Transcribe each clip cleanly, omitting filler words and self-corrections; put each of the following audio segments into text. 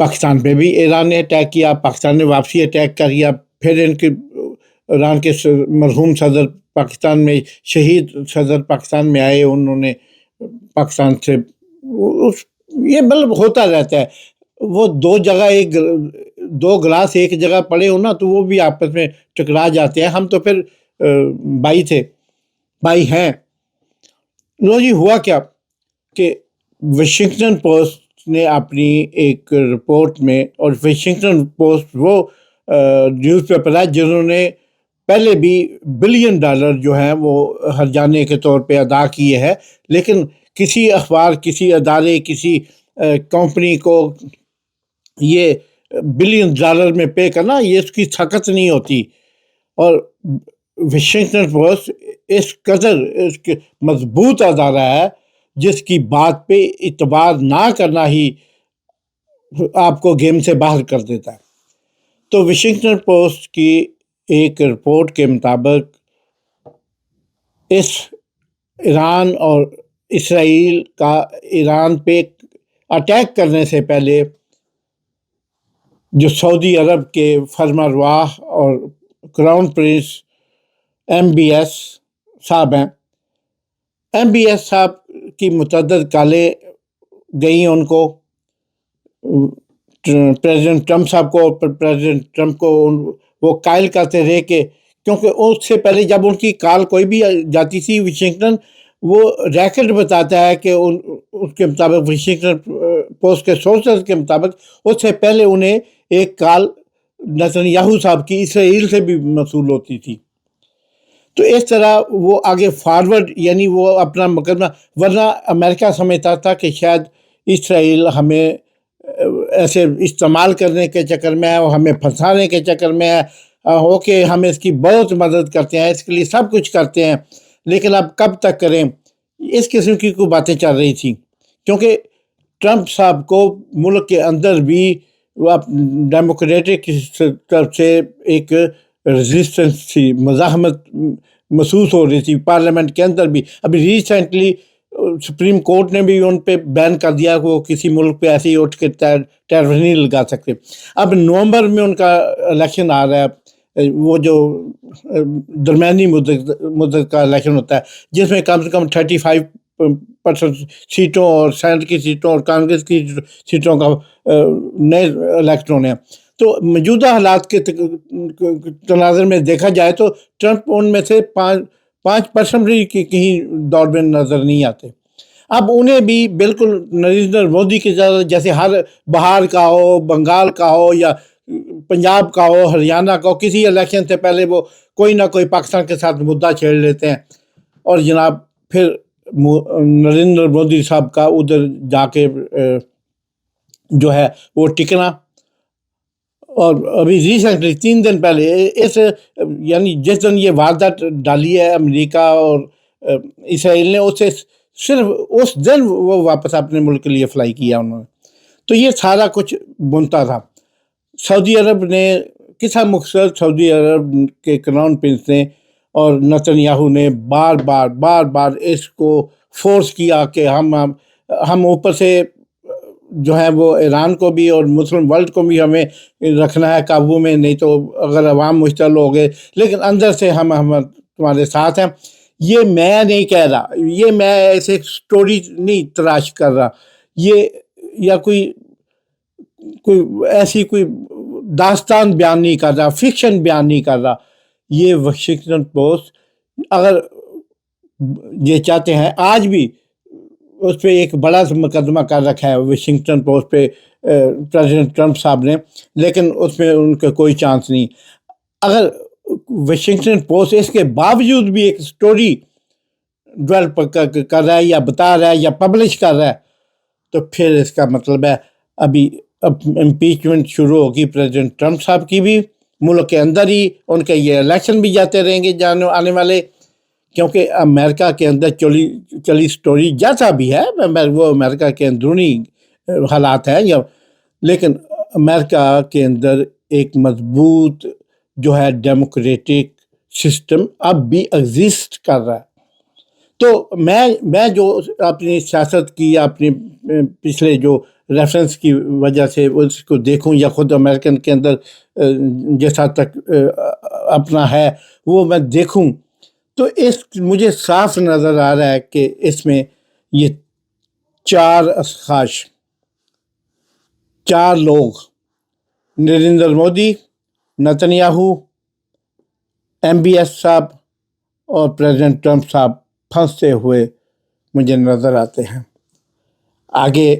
پاکستان پہ بھی ایران نے اٹیک کیا، پاکستان نے واپسی اٹیک کر کیا، پھر ان کے ایران کے مرحوم صدر پاکستان میں، شہید صدر پاکستان میں آئے، انہوں نے پاکستان سے یہ مطلب ہوتا رہتا ہے، وہ دو گلاس ایک جگہ پڑے ہو نا تو وہ بھی آپس میں ٹکرا جاتے ہیں. ہم تو پھر بھائی ہیں. لو جی، ہوا کیا کہ واشنگٹن پوسٹ نے اپنی ایک رپورٹ میں، اور واشنگٹن پوسٹ وہ نیوز پیپر ہے جنہوں نے پہلے بھی $1 بلین جو ہیں وہ ہرجانے کے طور پہ ادا کیے ہیں، لیکن کسی اخبار، کسی ادارے، کسی کمپنی کو یہ $1 بلین میں پے کرنا، یہ اس کی طاقت نہیں ہوتی. اور واشنگٹن پوسٹ اس قدر اس کے مضبوط ادارہ ہے جس کی بات پہ اعتبار نہ کرنا ہی آپ کو گیم سے باہر کر دیتا ہے. تو واشنگٹن پوسٹ کی ایک رپورٹ کے مطابق اس ایران اور اسرائیل کا ایران پہ اٹیک کرنے سے پہلے جو سعودی عرب کے فرمانرواہ اور کراؤن پرنس MBS صاحب ہیں، MBS صاحب کی متعدد کالیں گئیں ان کو، پریزیڈنٹ ٹرمپ صاحب کو. پریزیڈنٹ ٹرمپ کو وہ قائل کرتے رہے کہ، کیونکہ اس سے پہلے جب ان کی کال کوئی بھی جاتی تھی واشنگٹن، وہ ریکارڈ بتاتا ہے کہ اس کے مطابق، واشنگٹن پوسٹ کے سورسز کے مطابق، اس سے پہلے انہیں ایک کال نتنیاہو صاحب کی اسرائیل سے بھی موصول ہوتی تھی. تو اس طرح وہ آگے فارورڈ، یعنی وہ اپنا مقدمہ، ورنہ امریکہ سمجھتا تھا کہ شاید اسرائیل ہمیں ایسے استعمال کرنے کے چکر میں ہے، اور ہمیں پھنسانے کے چکر میں ہے. اوکے، ہم اس کی بہت مدد کرتے ہیں، اس کے لیے سب کچھ کرتے ہیں، لیکن اب کب تک کریں؟ اس قسم کی کوئی باتیں چل رہی تھیں، کیونکہ ٹرمپ صاحب کو ملک کے اندر بھی ڈیموکریٹک طرف سے ایک ریزسٹنس تھی، مزاحمت محسوس ہو رہی تھی پارلیمنٹ کے اندر بھی. ابھی ریسنٹلی سپریم کورٹ نے بھی ان پہ بین کر دیا کہ وہ کسی ملک پہ ایسے ہی اٹھ کے ٹیرف نہیں لگا سکتے. اب نومبر میں ان کا الیکشن آ رہا ہے، وہ جو درمیانی مدت کا الیکشن ہوتا ہے، جس میں کم سے کم 35% سیٹوں اور سینٹ کی سیٹوں اور کانگریس کی سیٹوں کا نئے الیکٹ ہونے ہیں. تو موجودہ حالات کے تناظر میں دیکھا جائے تو ٹرمپ ان میں سے 5% کی کہیں دوڑ میں نظر نہیں آتے. اب انہیں بھی بالکل نریندر مودی کی جیسے ہر بہار کا ہو، بنگال کا ہو، یا پنجاب کا ہو، ہریانہ کا ہو، کسی الیکشن سے پہلے وہ کوئی نہ کوئی پاکستان کے ساتھ مدعا چھیڑ لیتے ہیں، اور جناب پھر نریندر مودی صاحب کا ادھر جا کے جو ہے وہ ٹکنا. اور ابھی ریسنٹلی 3 دن پہلے یعنی جس دن یہ واردات ڈالی ہے امریکہ اور اسرائیل نے، اسے صرف اس دن وہ واپس اپنے ملک کے لیے فلائی کیا انہوں نے. تو یہ سارا کچھ بنتا تھا. سعودی عرب نے قصہ مختصر، سعودی عرب کے کراؤن پرنس نے اور نتنیاہو نے بار بار اس کو فورس کیا کہ ہم اوپر سے جو ہے وہ ایران کو بھی اور مسلم ورلڈ کو بھی ہمیں رکھنا ہے قابو میں، نہیں تو اگر عوام مشتعل ہو گئے، لیکن اندر سے ہم تمہارے ساتھ ہیں. یہ میں نہیں کہہ رہا، یہ میں ایسے سٹوری نہیں تلاش کر رہا، یہ یا کوئی ایسی کوئی داستان بیان نہیں کر رہا، فکشن بیان نہیں کر رہا. یہ واشنگٹن پوسٹ اگر یہ چاہتے ہیں، آج بھی اس پہ ایک بڑا مقدمہ کر رکھا ہے واشنگٹن پوسٹ پہ پریزیڈنٹ ٹرمپ صاحب نے، لیکن اس میں ان کا کوئی چانس نہیں. اگر واشنگٹن پوسٹ اس کے باوجود بھی ایک سٹوری ڈیولپ کر رہا ہے یا بتا رہا ہے یا پبلش کر رہا ہے، تو پھر اس کا مطلب ہے ابھی امپیچمنٹ شروع ہوگی پریزیڈنٹ ٹرمپ صاحب کی بھی، ملک کے اندر ہی ان کے یہ الیکشن بھی جاتے رہیں گے آنے والے، کیونکہ امریکہ کے اندر چلی سٹوری جیسا بھی ہے، وہ امریکہ کے اندرونی حالات ہیں، لیکن امریکہ کے اندر ایک مضبوط جو ہے ڈیموکریٹک سسٹم اب بھی ایگزسٹ کر رہا ہے. تو میں جو اپنی سیاست کی، اپنے پچھلے جو ریفرنس کی وجہ سے اس کو دیکھوں یا خود امریکن کے اندر جیسا تک اپنا ہے وہ میں دیکھوں، تو مجھے صاف نظر آ رہا ہے کہ اس میں یہ 4 اشخاص، 4 لوگ، نریندر مودی، نتنیاہو، MBS صاحب اور پریزیڈنٹ ٹرمپ صاحب پھنستے ہوئے مجھے نظر آتے ہیں۔ آگے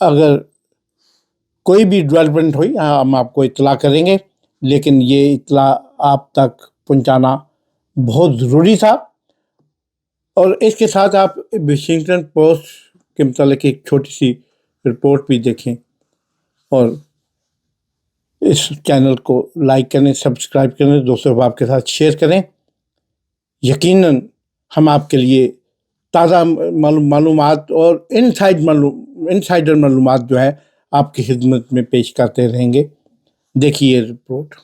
اگر کوئی بھی ڈیولپمنٹ ہوئی ہم آپ کو اطلاع کریں گے، لیکن یہ اطلاع آپ تک پہنچانا بہت ضروری تھا۔ اور اس کے ساتھ آپ واشنگٹن پوسٹ کے متعلق ایک چھوٹی سی رپورٹ بھی دیکھیں، اور اس چینل کو لائک کریں، سبسکرائب کریں، دوستوں آپ کے ساتھ شیئر کریں۔ یقیناً ہم آپ کے لیے تازہ معلومات اور انسائڈر معلومات جو ہے آپ کی خدمت میں پیش کرتے رہیں گے۔ دیکھیے رپورٹ۔